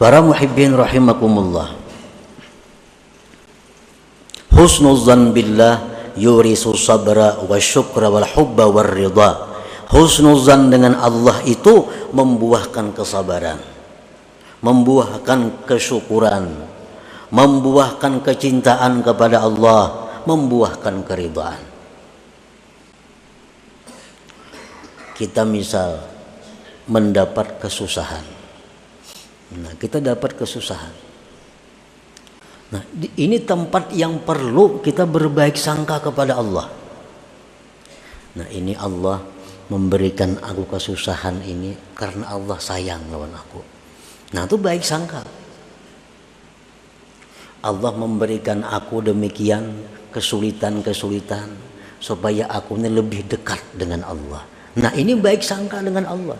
Para muhibbin rahimakumullah, husnuzan billah yurisu sabra wa syukra wal hubba war ridha. Husnuzan dengan Allah itu membuahkan kesabaran, membuahkan kesyukuran, membuahkan kecintaan kepada Allah, membuahkan keridhaan. Kita misal mendapat kesusahan, nah kita dapat kesusahan, nah ini tempat yang perlu kita berbaik sangka kepada Allah. Nah ini Allah memberikan aku kesusahan ini karena Allah sayang lawan aku. Nah itu baik sangka. Allah memberikan aku demikian kesulitan-kesulitan supaya aku ini lebih dekat dengan Allah. Nah ini baik sangka dengan Allah.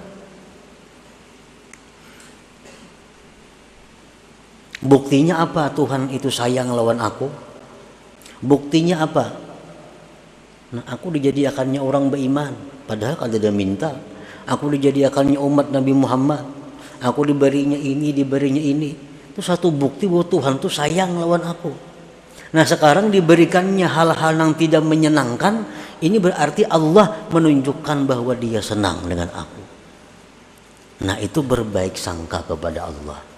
Buktinya apa Tuhan itu sayang lawan aku? Buktinya apa? Nah aku dijadikannya orang beriman, padahal kalau dia minta. Aku dijadikannya umat Nabi Muhammad, aku diberinya ini, diberinya ini. Itu satu bukti bahwa Tuhan itu sayang lawan aku. Nah sekarang diberikannya hal-hal yang tidak menyenangkan, ini berarti Allah menunjukkan bahwa dia senang dengan aku. Nah itu berbaik sangka kepada Allah.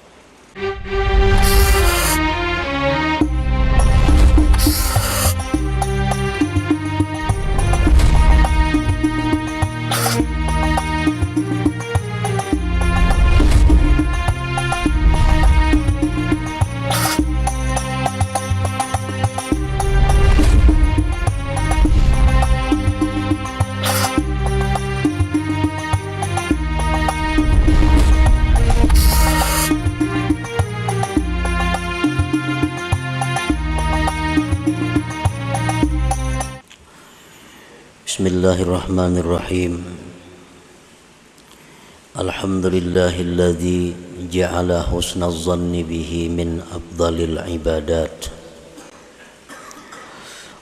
Bismillahirrahmanirrahim. Alhamdulillahilladzi ja'ala husnaz zanni bihi min afdalil ibadat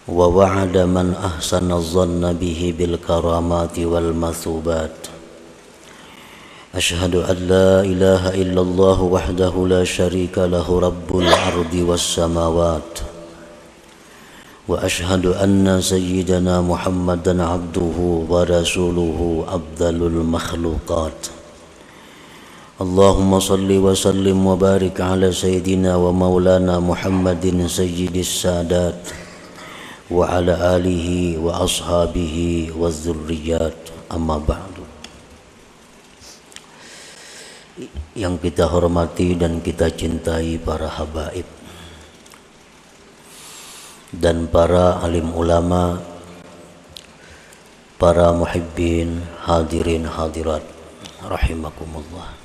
wa wa'ada man ahsana zanna bihi bil karamati wal mathubat. Ashhadu an la ilaha illallah wahdahu la syarika lahu rabbul ardi was samawat. وأشهد أن سيدنا محمدا عبده ورسوله أفضل المخلوقات. اللهم صل وسلم وبارك على سيدنا ومولانا محمد سيد السادات وعلى آله وأصحابه والذريات. أما بعد. Yang kita hormati dan kita cintai para habaib dan para alim ulama, para muhibbin, hadirin hadirat rahimakumullah.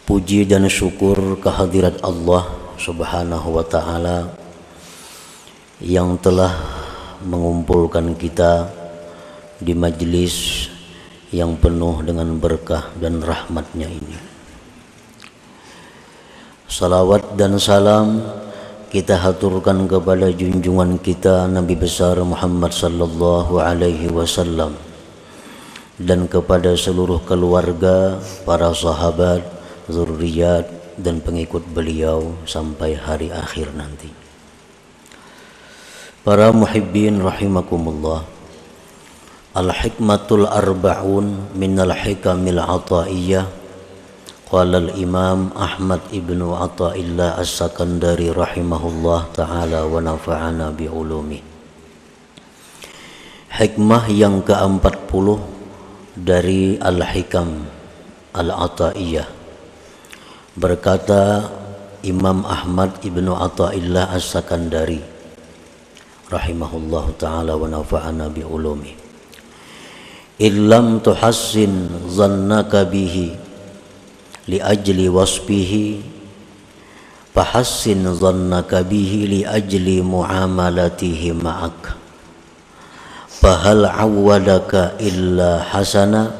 Puji dan syukur kehadirat Allah Subhanahu wa ta'ala yang telah mengumpulkan kita di majlis yang penuh dengan berkah dan rahmatnya ini. Salawat dan salam kita haturkan kepada junjungan kita Nabi besar Muhammad sallallahu alaihi wasallam dan kepada seluruh keluarga, para sahabat, zurriyat dan pengikut beliau sampai hari akhir nanti. Para muhibbin rahimakumullah, al-hikmatul arba'un minal hikamil ataiyah. Qala al-Imam Ahmad ibnu Athaillah As-Sakandari rahimahullah ta'ala wa nafa'ana bi'ulumi. Hikmah yang ke-40 dari Al-Hikam Al-Athaiyah. Berkata Imam Ahmad ibnu Athaillah As-Sakandari rahimahullah ta'ala wa nafa'ana bi'ulumi. Illam tuhassin zannaka bihi li ajli wasbihi fahassin dhannaka bihi li ajli muamalatihi ma'ak fahal awwadaka illa hasana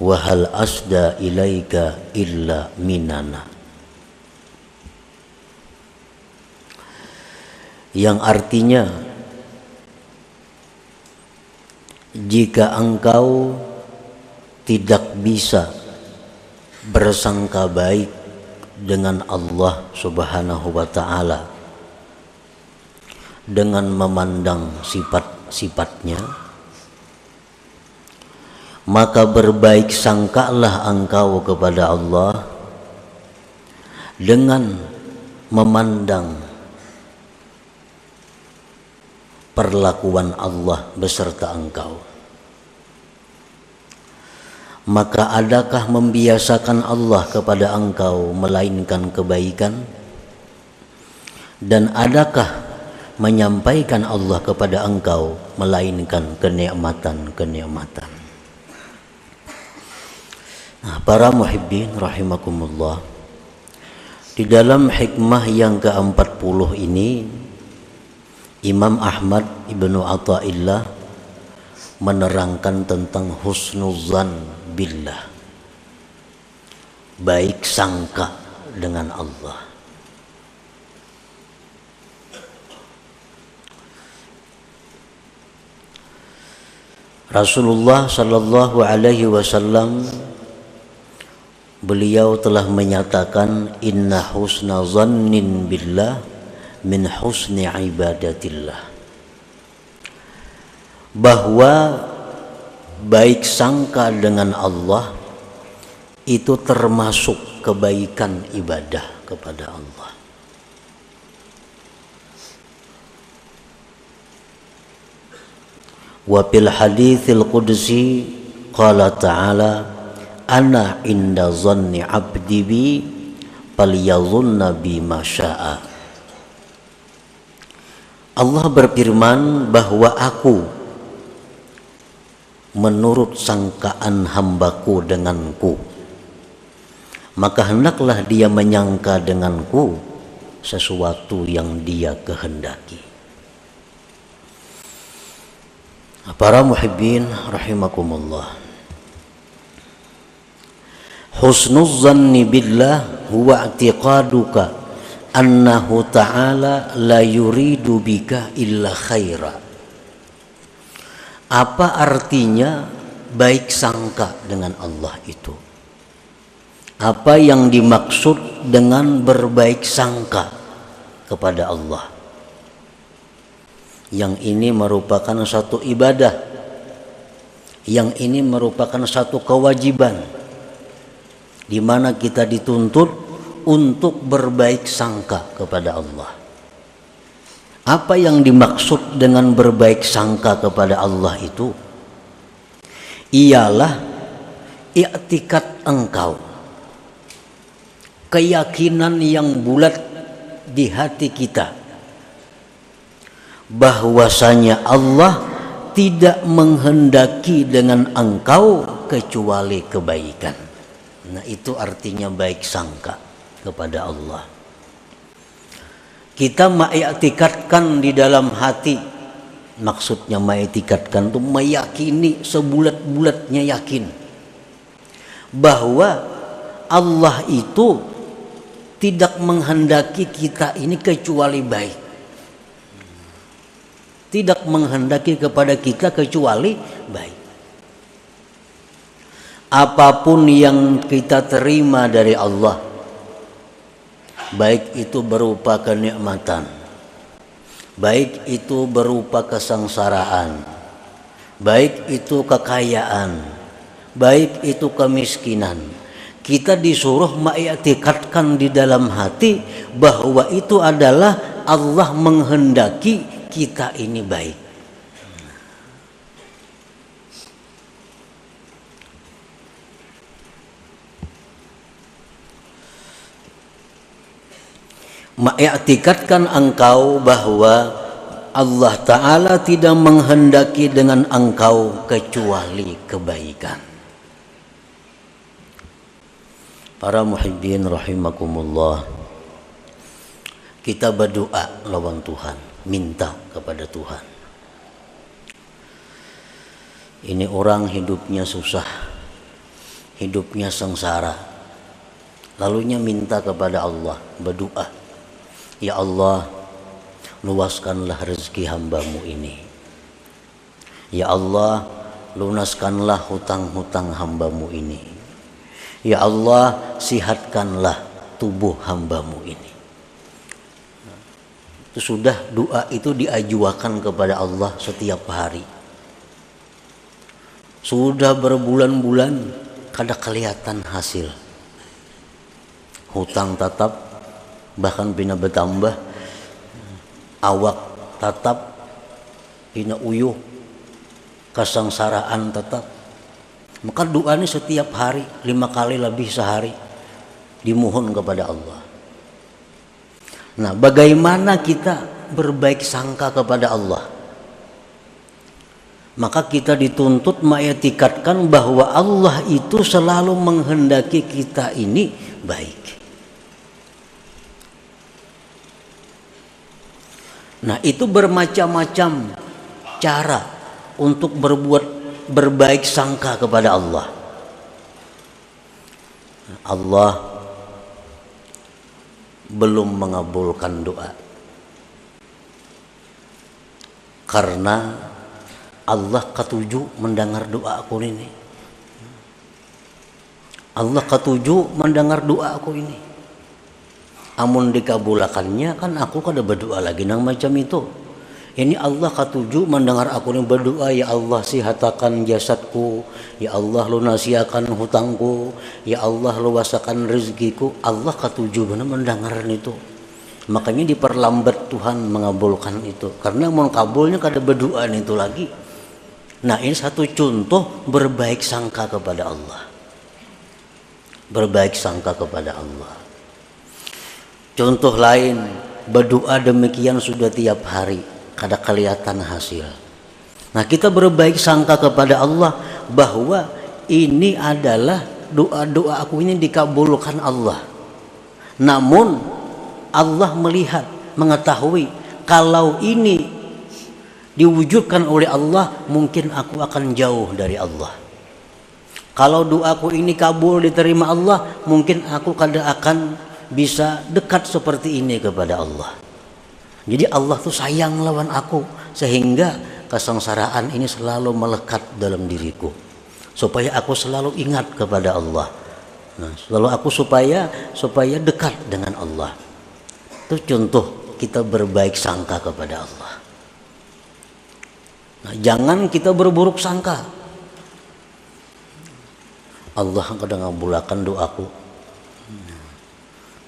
wa hal asda ilaika illa minana. Yang artinya, jika engkau tidak bisa bersangka baik dengan Allah Subhanahu wa ta'ala dengan memandang sifat-sifatnya, maka berbaik sangkalah engkau kepada Allah dengan memandang perlakuan Allah beserta engkau. Maka adakah membiasakan Allah kepada engkau melainkan kebaikan? Dan adakah menyampaikan Allah kepada engkau melainkan kenikmatan-kenikmatan? Nah, para muhibbin rahimakumullah, di dalam hikmah yang ke-40 ini Imam Ahmad Ibnu Athaillah menerangkan tentang husnuzan billah, baik sangka dengan Allah. Rasulullah sallallahu alaihi wasallam beliau telah menyatakan, inna husna zannin billah min husni ibadatillah, bahwa baik sangka dengan Allah itu termasuk kebaikan ibadah kepada Allah. Wa fil haditsil qudsi qala ta'ala, ana inda zanni abdi bi falyadhunna bi ma syaa. Allah berfirman bahwa aku menurut sangkaan hambaku denganku, maka hendaklah dia menyangka denganku sesuatu yang dia kehendaki. Para muhibbin rahimakumullah, husnuz zanni billah huwa i'tiqaduka annahu ta'ala la yuridu bika illa khaira. Apa artinya baik sangka dengan Allah itu? Apa yang dimaksud dengan berbaik sangka kepada Allah? Yang ini merupakan satu ibadah, yang ini merupakan satu kewajiban, di mana kita dituntut untuk berbaik sangka kepada Allah. Apa yang dimaksud dengan berbaik sangka kepada Allah itu? Ialah i'tikad engkau, keyakinan yang bulat di hati kita, bahwasanya Allah tidak menghendaki dengan engkau kecuali kebaikan. Nah, itu artinya baik sangka kepada Allah. Kita mengiktikadkan di dalam hati, maksudnya mengiktikadkan itu meyakini, sebulat-bulatnya yakin bahwa Allah itu tidak menghendaki kita ini kecuali baik, tidak menghendaki kepada kita kecuali baik. Apapun yang kita terima dari Allah, baik itu berupa kenikmatan, baik itu berupa kesengsaraan, baik itu kekayaan, baik itu kemiskinan, kita disuruh mengiktikadkan di dalam hati bahwa itu adalah Allah menghendaki kita ini baik. Mengiktikadkan engkau bahwa Allah Ta'ala tidak menghendaki dengan engkau kecuali kebaikan. Para muhibbin rahimakumullah, kita berdoa lawan Tuhan, minta kepada Tuhan. Ini orang hidupnya susah, hidupnya sengsara, lalunya minta kepada Allah, berdoa, ya Allah, luaskanlah rezeki hambamu ini. Ya Allah, lunaskanlah hutang-hutang hambamu ini. Ya Allah, sihatkanlah tubuh hambamu ini. Itu sudah, doa itu diajukan kepada Allah setiap hari. Sudah berbulan-bulan kada kelihatan hasil. Hutang tetap, bahkan bina bertambah, awak tetap, bina uyuh, kesengsaraan tetap. Maka doa ini setiap hari 5 kali lebih sehari dimohon kepada Allah. Nah, bagaimana kita berbaik sangka kepada Allah? Maka kita dituntut mengetikatkan bahwa Allah itu selalu menghendaki kita ini baik. Nah, itu bermacam-macam cara untuk berbaik sangka kepada Allah. Allah belum mengabulkan doa karena Allah ketujuh mendengar doa aku ini. Allah ketujuh mendengar doa aku ini. Amun dikabulakannya kan aku kada berdoa lagi nang macam itu. Ini Allah ketujuh mendengar aku ini berdoa, ya Allah sihatakan jasadku, ya Allah lunasiakan hutangku, ya Allah luasakan rezekiku. Allah ketujuh benar mendengar itu. Makanya diperlambat Tuhan mengabulkan itu. Karena mau kabulnya kada berdoa itu lagi. Nah, ini satu contoh berbaik sangka kepada Allah. Berbaik sangka kepada Allah. Contoh lain, berdoa demikian sudah tiap hari, kada kelihatan hasil. Nah, kita berbaik sangka kepada Allah bahwa ini adalah doa-doa aku ini dikabulkan Allah. Namun Allah melihat, mengetahui kalau ini diwujudkan oleh Allah, mungkin aku akan jauh dari Allah. Kalau doaku ini kabul diterima Allah, mungkin aku kada akan bisa dekat seperti ini kepada Allah. Jadi Allah tuh sayang lawan aku, sehingga kesengsaraan ini selalu melekat dalam diriku, supaya aku selalu ingat kepada Allah. Nah, selalu aku supaya dekat dengan Allah. Itu contoh kita berbaik sangka kepada Allah. Nah, jangan kita berburuk sangka. Allah kadang ngabulakan doaku.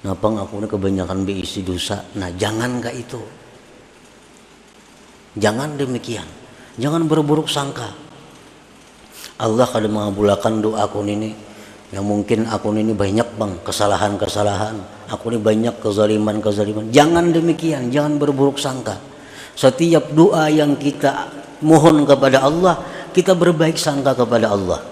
Ngapa aku ini kebanyakan berisi dosa? Nah, jangan kayak itu. Jangan demikian. Jangan berburuk sangka. Allah kadang mengabulakan doaku ini. Yang mungkin aku ini banyak bang kesalahan-kesalahan. Aku ini banyak kezaliman-kezaliman. Jangan demikian. Jangan berburuk sangka. Setiap doa yang kita mohon kepada Allah, kita berbaik sangka kepada Allah.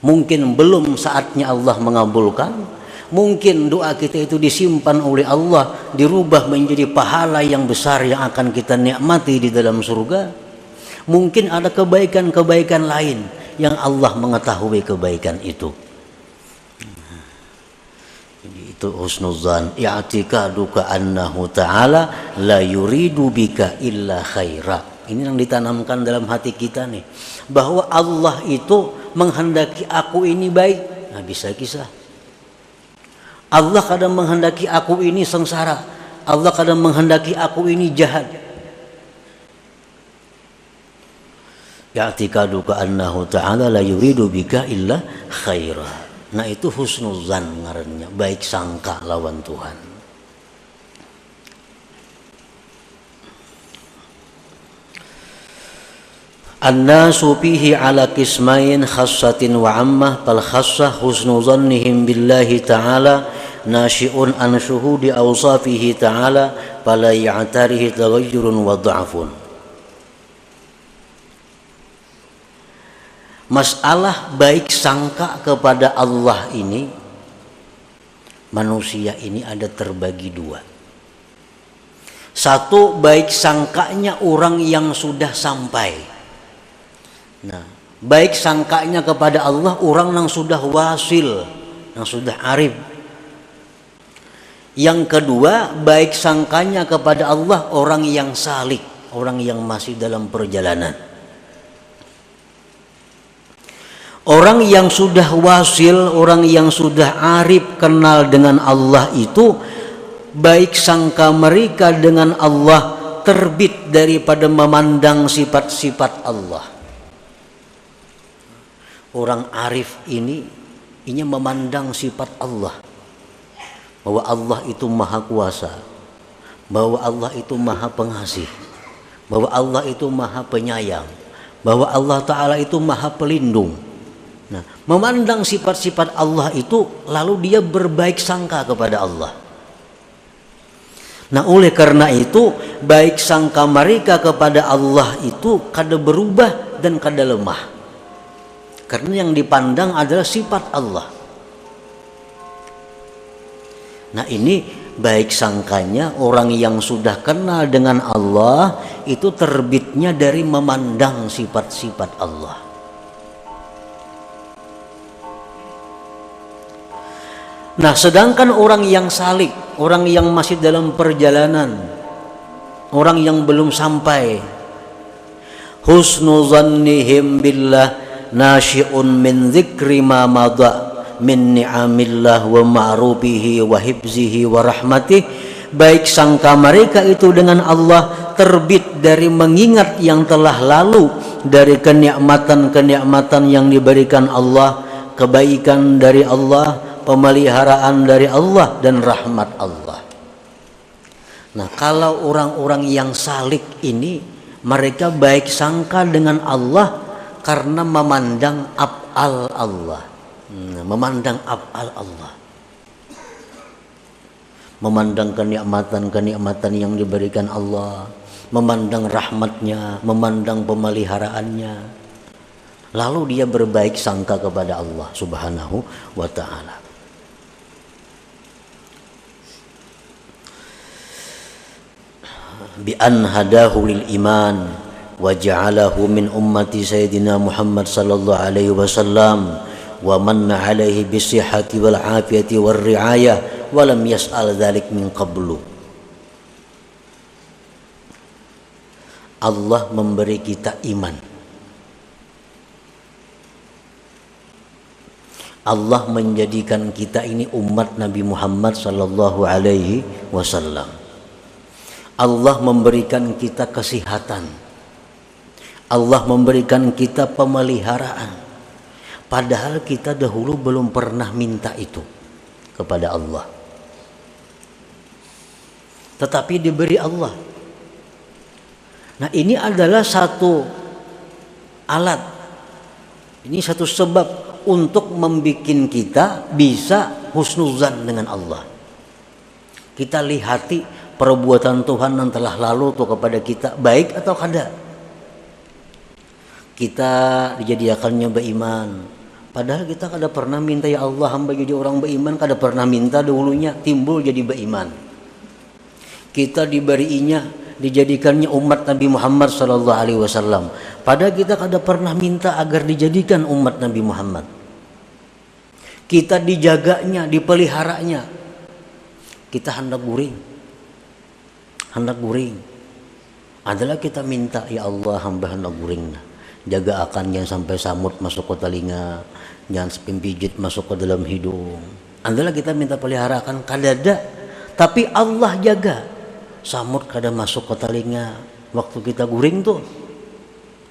Mungkin belum saatnya Allah mengabulkan, mungkin doa kita itu disimpan oleh Allah, dirubah menjadi pahala yang besar yang akan kita nikmati di dalam surga. Mungkin ada kebaikan-kebaikan lain yang Allah mengetahui kebaikan itu. Jadi itu husnuzan, i'tiqaduka annahu ta'ala la yuridu bika illa khaira. Ini yang ditanamkan dalam hati kita nih, bahwa Allah itu menghendaki aku ini baik. Nah, bisa kisah Allah kadang menghendaki aku ini sengsara, Allah kadang menghendaki aku ini jahat. Ya'tiqaduka annahu ta'ala la yuridu bika illa khaira. Nah, itu husnuzan ngarannya, baik sangka lawan Tuhan. An-nasu fihi ala qismain khassatin wa ammah. Fal khassah husnu dhannihim billahi ta'ala nashi'un an syuhudi awsafihi ta'ala fala ya'tarihi taghayyurun wa dha'fun. Masalah baik sangka kepada Allah ini, manusia ini ada terbagi dua. Satu, baik sangkanya orang yang sudah sampai. Nah, baik sangkanya kepada Allah orang yang sudah wasil, yang sudah arif. Yang kedua, baik sangkanya kepada Allah orang yang salik, orang yang masih dalam perjalanan. Orang yang sudah wasil, orang yang sudah arif kenal dengan Allah itu, baik sangka mereka dengan Allah terbit daripada memandang sifat-sifat Allah. Orang arif ini memandang sifat Allah, bahwa Allah itu maha kuasa, bahwa Allah itu maha pengasih, bahwa Allah itu maha penyayang, bahwa Allah Ta'ala itu maha pelindung. Nah, memandang sifat-sifat Allah itu, lalu dia berbaik sangka kepada Allah. Nah, oleh karena itu baik sangka mereka kepada Allah itu kada berubah dan kada lemah, karena yang dipandang adalah sifat Allah. Nah, ini baik sangkanya orang yang sudah kenal dengan Allah itu terbitnya dari memandang sifat-sifat Allah. Nah, sedangkan orang yang salik, orang yang masih dalam perjalanan, orang yang belum sampai, husnu zannihim billah nasyi'un min dzikri ma madha min ni'amillah wa ma'rufihi wa hibzihi wa rahmatih. Baik sangka mereka itu dengan Allah terbit dari mengingat yang telah lalu, dari kenikmatan-kenikmatan yang diberikan Allah, kebaikan dari Allah, pemeliharaan dari Allah, dan rahmat Allah. Nah, kalau orang-orang yang salik ini, mereka baik sangka dengan Allah karena memandang af'al Allah, memandang af'al Allah, memandang kenikmatan-kenikmatan yang diberikan Allah, memandang rahmatnya, memandang pemeliharaannya, lalu dia berbaik sangka kepada Allah Subhanahu wa ta'ala. Bi an hadahu lil iman wa ja'alahu min ummati sayyidina Muhammad sallallahu alaihi wasallam wa manna alaihi bisihhati wal afiyati war riayah wa lam yas'al dzalik min qablu. Allah memberi kita iman, Allah menjadikan kita ini umat Nabi Muhammad sallallahu alaihi wasallam. Allah memberikan kita kesehatan, Allah memberikan kita pemeliharaan, padahal kita dahulu belum pernah minta itu kepada Allah, tetapi diberi Allah. Nah, ini adalah satu alat, ini satu sebab untuk membuat kita bisa husnuzan dengan Allah. Kita lihati perbuatan Tuhan yang telah lalu tuh kepada kita, baik atau kada. Kita dijadikannya beriman, padahal kita kada pernah minta, ya Allah hamba jadi orang beriman, kada pernah minta dahulunya, timbul jadi beriman. Kita diberinya, dijadikannya umat Nabi Muhammad sallallahu alaihi wasallam, padahal kita kada pernah minta agar dijadikan umat Nabi Muhammad. Kita dijaganya, dipeliharanya, kita hendak guring adalah kita minta, ya Allah hamba hendak guring, jaga akan jangan sampai samut masuk ke telinga, jangan pimpijit masuk ke dalam hidung, adalah kita minta peliharakan. Kadada, tapi Allah jaga samut kada masuk ke telinga waktu kita guring tuh,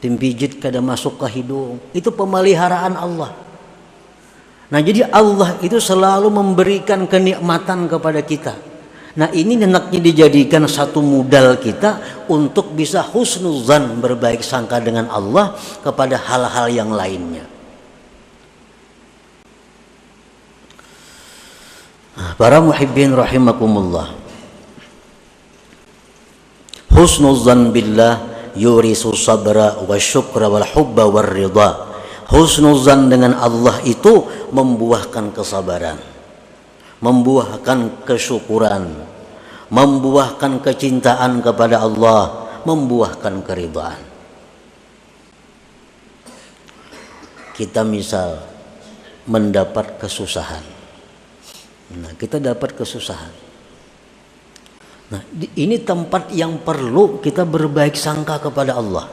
pimpijit kada masuk ke hidung, itu pemeliharaan Allah. Nah, jadi Allah itu selalu memberikan kenikmatan kepada kita. Nah, ini hendaknya dijadikan satu modal kita untuk bisa husnuzan, berbaik sangka dengan Allah kepada hal-hal yang lainnya. Para muhibbin rahimakumullah, husnuzan billah yurisu sabra wa syukra wal hubba war ridha. Husnuzan dengan Allah itu membuahkan kesabaran, membuahkan kesyukuran, membuahkan kecintaan kepada Allah, membuahkan keridhaan. Kita misal mendapat kesusahan, nah kita dapat kesusahan, nah ini tempat yang perlu kita berbaik sangka kepada Allah.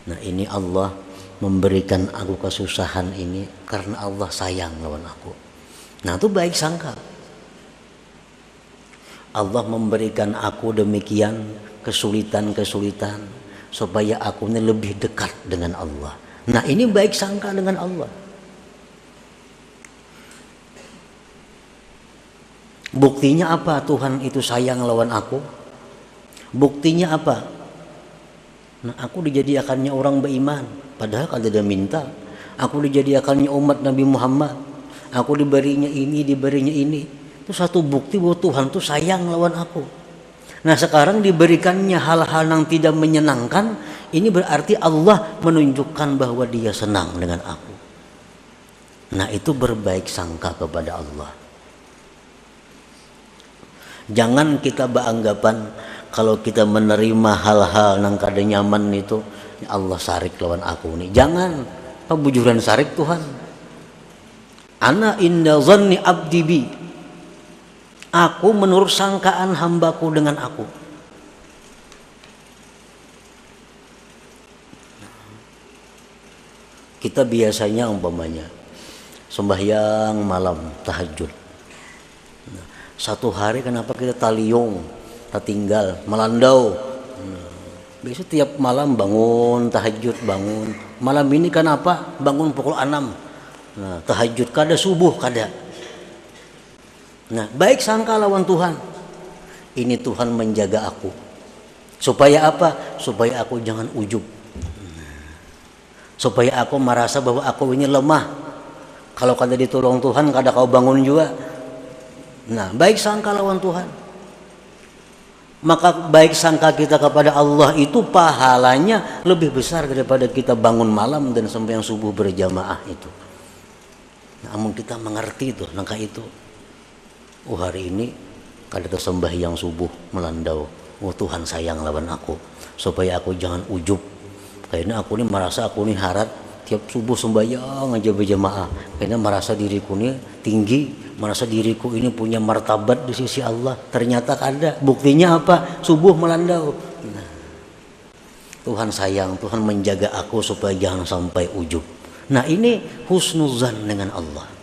Nah, ini Allah memberikan aku kesusahan ini karena Allah sayang lawan aku. Nah itu baik sangka. Allah memberikan aku demikian kesulitan-kesulitan supaya aku ini lebih dekat dengan Allah. Nah ini baik sangka dengan Allah. Buktinya apa Tuhan itu sayang lawan aku? Buktinya apa? Nah aku dijadikannya orang beriman. Padahal kalau dia minta, aku dijadikannya umat Nabi Muhammad. Aku diberinya ini, diberinya ini. Itu satu bukti bahwa Tuhan itu sayang lawan aku. Nah sekarang diberikannya hal-hal yang tidak menyenangkan. Ini berarti Allah menunjukkan bahwa dia senang dengan aku. Nah itu berbaik sangka kepada Allah. Jangan kita beranggapan kalau kita menerima hal-hal yang kada nyaman itu Allah sarik lawan aku nih. Jangan, pebujuran sarik Tuhan. Ana inda zanni abdi bi. Aku menurut sangkaan hambaku dengan aku. Kita biasanya umpamanya sembahyang malam tahajud. Satu hari kenapa kita taliung, tinggal melandau. Biasa tiap malam bangun tahajud, bangun. Malam ini kenapa bangun pukul 6. Nah, tahajud kada, subuh kada. Nah, baik sangka lawan Tuhan. Ini Tuhan menjaga aku. Supaya apa? Supaya aku jangan ujub. Supaya aku merasa bahwa aku ini lemah. Kalau kada ditolong Tuhan, kada kau bangun juga. Nah, baik sangka lawan Tuhan. Maka baik sangka kita kepada Allah itu pahalanya lebih besar daripada kita bangun malam dan sembahyang subuh berjamaah itu. Namun kita mengerti itu, langkah itu. Oh hari ini kada sembahyang subuh melandau. Oh Tuhan sayang lawan aku supaya aku jangan ujub. Karena aku ini merasa aku ini harat tiap subuh sembahyang aja berjamaah. Karena merasa diriku ini tinggi, merasa diriku ini punya martabat di sisi Allah. Ternyata ada. Buktinya apa? Subuh melandau. Nah, Tuhan sayang, Tuhan menjaga aku supaya jangan sampai ujub. Nah ini husnuzan dengan Allah.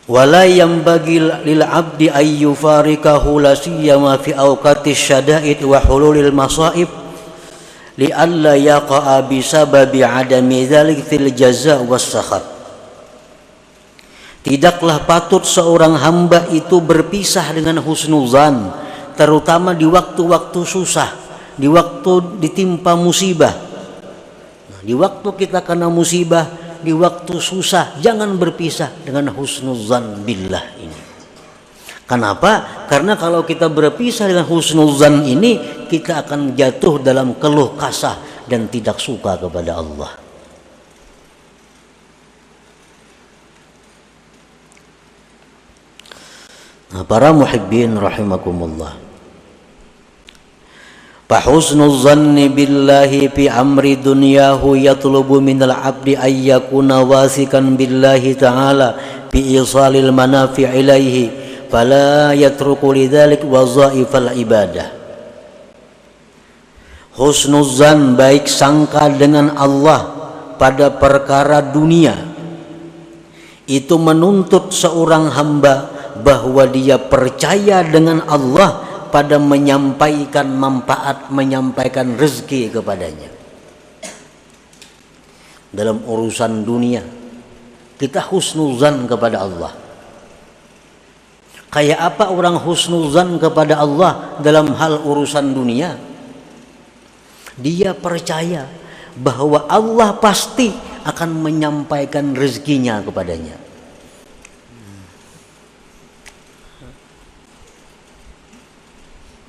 Wala yanbaghi lil 'abdi ay yufarikahu la siyama fi awqati syada'id wa hululil masaib li alla yaqa'a bi sababi 'adami dzalik fil jazaa was sakhat. Tidaklah patut seorang hamba itu berpisah dengan husnuzan, terutama di waktu-waktu susah, di waktu ditimpa musibah. Nah, di waktu kita kena musibah, di waktu susah, jangan berpisah dengan husnuzan billah ini. Kenapa? Karena kalau kita berpisah dengan husnuzan ini, kita akan jatuh dalam keluh kasah dan tidak suka kepada Allah. Nah, para muhibbin rahimakumullah. Fahusnul zanni billahi fi amri dunyahu yatlubu minal abdi ayyakuna wasikan billahi ta'ala fi isalil manafi' ilaihi fala yatruku lidhalik wazaifal ibadah. Husnul zan, baik sangka dengan Allah pada perkara dunia, itu menuntut seorang hamba bahwa dia percaya dengan Allah pada menyampaikan manfaat, menyampaikan rezeki kepadanya. Dalam urusan dunia kita husnuzan kepada Allah. Kayak apa orang husnuzan kepada Allah dalam hal urusan dunia? Dia percaya bahwa Allah pasti akan menyampaikan rezekinya kepadanya.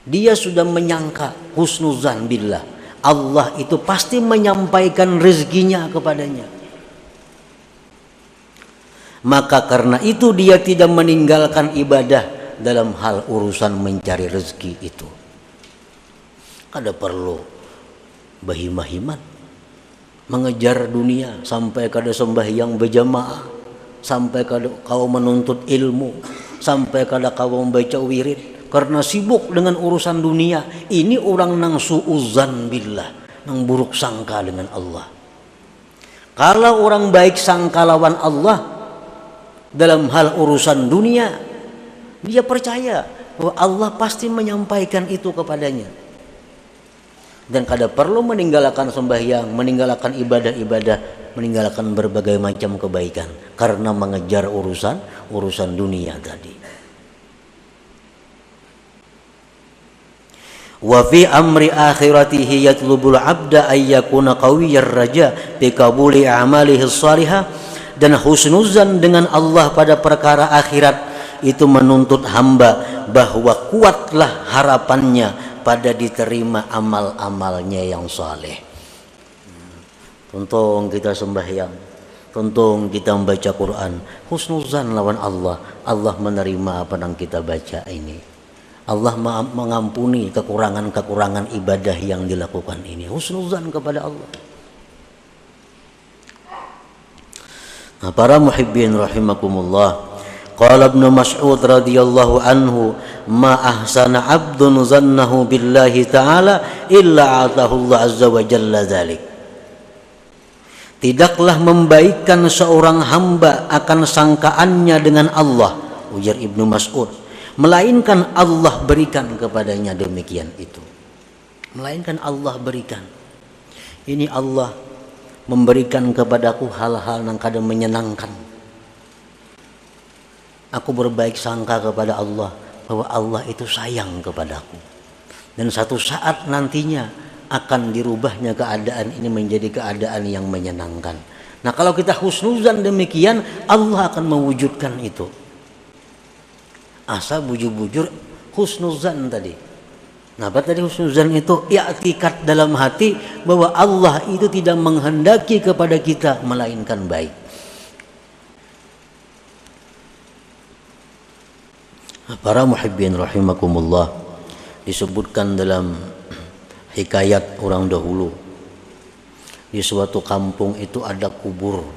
Dia sudah menyangka husnuzan billah, Allah itu pasti menyampaikan rezekinya kepadanya. Maka karena itu dia tidak meninggalkan ibadah dalam hal urusan mencari rezeki itu. Kada perlu bahimah-himan mengejar dunia sampai kada sembahyang berjamaah, sampai kada kau menuntut ilmu, sampai kada kau membaca wirid. karena sibuk dengan urusan dunia. Ini orang nang suuzan billah, nang buruk sangka dengan Allah. Kalau orang baik sangka lawan Allah dalam hal urusan dunia, dia percaya bahwa Allah pasti menyampaikan itu kepadanya. Dan kada perlu meninggalkan sembahyang, meninggalkan ibadah-ibadah, meninggalkan berbagai macam kebaikan karena mengejar urusan dunia tadi. Wa fi amri akhiratihi yatlubul abda ay yakuna qawiyyar raja bi qabuli a'malihi shalihah, dan husnuzan dengan Allah pada perkara akhirat itu menuntut hamba bahwa kuatlah harapannya pada diterima amal-amalnya yang saleh. Tuntung kita sembahyang, tuntung kita membaca Quran, husnuzan lawan Allah. Allah menerima apa yang kita baca ini. Allah mengampuni kekurangan-kekurangan ibadah yang dilakukan ini. Husnuzan kepada Allah. Nah, para muhibbin rahimakumullah. Qala Ibnu Mas'ud radhiyallahu anhu, ma ahsana 'abdun zannahu billahi ta'ala illa 'atahu Allah azza wa jalla dzalik. Tidaklah membaikkan seorang hamba akan sangkaannya dengan Allah, ujar Ibnu Mas'ud, melainkan Allah berikan kepadanya demikian itu. Melainkan Allah berikan. Ini Allah memberikan kepadaku hal-hal yang kadang menyenangkan. Aku berbaik sangka kepada Allah bahwa Allah itu sayang kepadaku. Dan satu saat nantinya akan dirubahnya keadaan ini menjadi keadaan yang menyenangkan. Nah, kalau kita husnuzan demikian, Allah akan mewujudkan itu. Asa bujur-bujur husnuzan tadi. Nah, apa tadi husnuzan itu? I'tiqad dalam hati bahwa Allah itu tidak menghendaki kepada kita melainkan baik. Para muhibbin rahimakumullah, disebutkan dalam hikayat orang dahulu, di suatu kampung itu ada kubur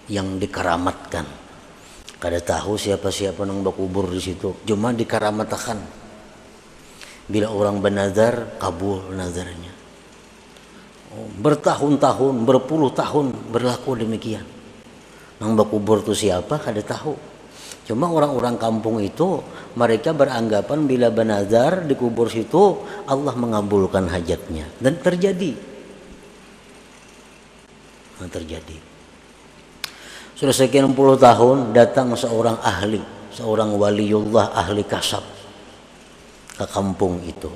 yang dikeramatkan. Kada tahu siapa-siapa yang berkubur di situ, cuma dikeramatkan. Bila orang bernazar, kabul nazarnya. Bertahun-tahun, berpuluh tahun berlaku demikian. Yang berkubur itu siapa? Kada tahu. Cuma orang-orang kampung itu mereka beranggapan bila bernazar di kubur situ Allah mengabulkan hajatnya, dan terjadi. Nah, terjadi. Sudah sekian puluh tahun datang seorang ahli, seorang waliullah ahli kasab ke kampung itu,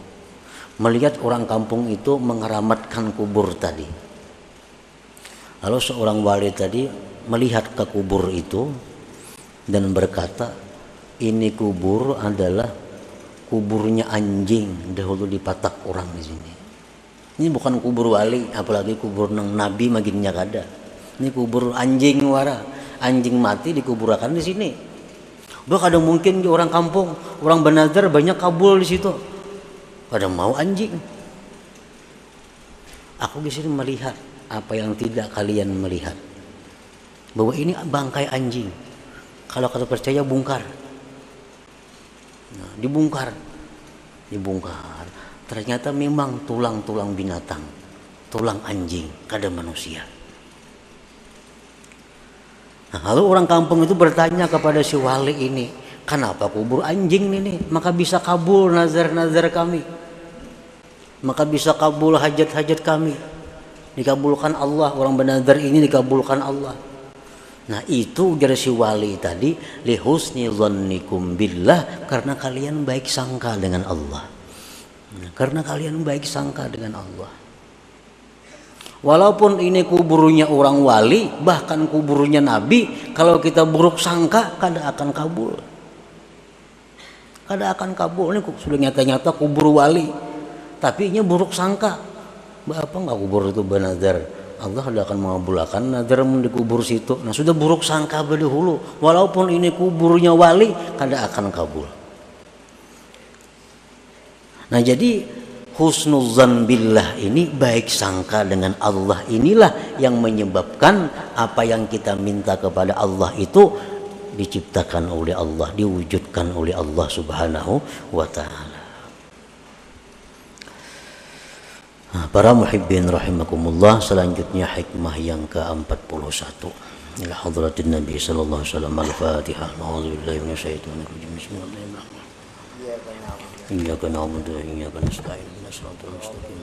melihat orang kampung itu mengeramatkan kubur tadi. Lalu seorang wali tadi melihat ke kubur itu dan berkata, ini kubur adalah kuburnya anjing dahulu dipatak orang di sini. Ini bukan kubur wali, apalagi kubur nang nabi maginnya kada. Ini kubur anjing wara, anjing mati dikuburkan di sini. Bah kadang mungkin di orang kampung, orang bernazar banyak kabul di situ. Kadang mau anjing. Aku di sini melihat apa yang tidak kalian melihat, bahwa ini bangkai anjing. Kalau kata percaya bongkar. Nah, dibongkar. Ternyata memang tulang-tulang binatang, tulang anjing, kada manusia. Nah, lalu orang kampung itu bertanya kepada si wali ini, kenapa kubur anjing ini? Maka bisa kabul nazar-nazar kami. Maka bisa kabul hajat-hajat kami. Dikabulkan Allah, orang bernazar ini dikabulkan Allah. Nah, itu ujar si wali tadi, li husni dzannikum billah, karena kalian baik sangka dengan Allah. Nah, karena kalian baik sangka dengan Allah. Walaupun ini kuburnya orang wali, bahkan kuburnya nabi, kalau kita buruk sangka kada akan kabul. Kada akan kabul. Ini sudah nyata-nyata kubur wali, tapi ini buruk sangka. Apa enggak kubur itu benar? Allah akan mengabulkan nazar dikubur situ. Nah, sudah buruk sangka berdahulu, walaupun ini kuburnya wali, kada akan kabul. Nah, jadi husnuzan billah ini, baik sangka dengan Allah, inilah yang menyebabkan apa yang kita minta kepada Allah itu diciptakan oleh Allah, diwujudkan oleh Allah Subhanahu wa ta'ala. Para muhibbin rahimakumullah, selanjutnya hikmah yang ke-41 ila hadratin Nabi sallallahu alaihi wasallam. Al-Fatihah. A'udzubillahi minasyaitonir rajim. Bismillahirrahmanirrahim. Iyyaka na'budu wa iyyaka nasta'in. Ihdinas siratal mustaqim.